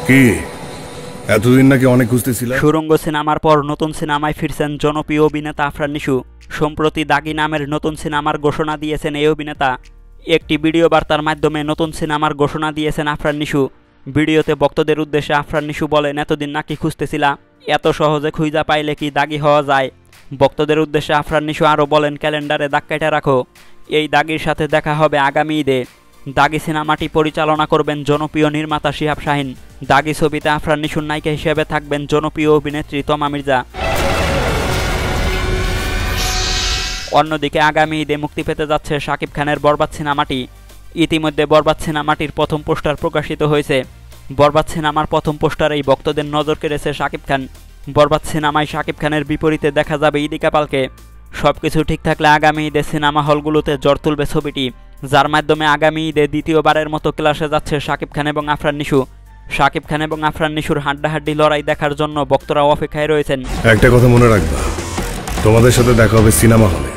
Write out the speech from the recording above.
কি এতদিন নাকি অনেক খুঁজতেছিলাম? সুরঙ্গ সিনেমার পর নতুন সিনেমায় ফিরছেন জনপ্রিয় অভিনেতা আফরান নিশু। সম্প্রতি দাগি নামের নতুন সিনেমার ঘোষণা দিয়েছেন এই অভিনেতা। একটি ভিডিও বার্তার মাধ্যমে নতুন সিনেমার ঘোষণা দিয়েছেন আফরান নিশু। ভিডিওতে ভক্তদের উদ্দেশ্যে আফরান নিশু বলেন, এতদিন নাকি খুঁজতেছিলা, এত সহজে খুঁজা পাইলে কি দাগি হওয়া যায়? ভক্তদের উদ্দেশ্যে আফরান নিশু আরও বলেন, ক্যালেন্ডারে দাগ কেটে রাখো, এই দাগির সাথে দেখা হবে আগামী ঈদে। দাগি সিনেমাটি পরিচালনা করবেন জনপ্রিয় নির্মাতা শিহাব শাহীন। দাগি ছবিতে আফরান নিশুর নায়িকা হিসেবে থাকবেন জনপ্রিয় অভিনেত্রী তমা মির্জা। অন্যদিকে আগামী ঈদে মুক্তি পেতে যাচ্ছে শাকিব খানের বরবাদ সিনেমাটি। ইতিমধ্যে বরবাদ সিনেমাটির প্রথম পোস্টার প্রকাশিত হয়েছে। বরবাদ সিনেমার প্রথম পোস্টারেই ভক্তদের নজর কেড়েছে শাকিব খান। বরবাদ সিনেমায় শাকিব খানের বিপরীতে দেখা যাবে ইদিকা পালকে। সবকিছু ঠিক থাকলে আগামী ঈদে সিনেমা হলগুলোতে জ্বর তুলবে ছবিটি, যার মাধ্যমে আগামী ঈদে দ্বিতীয়বারের মতো ক্লাসে যাচ্ছে শাকিব খান এবং আফরান নিশু। শাকিব খান এবং আফরান নিশুর হাড্ডাহাড্ডি লড়াই দেখার জন্য ভক্তরা অপেক্ষায় রয়েছেন। একটা কথা মনে রাখবা, তোমাদের সাথে দেখা হবে সিনেমা হলে।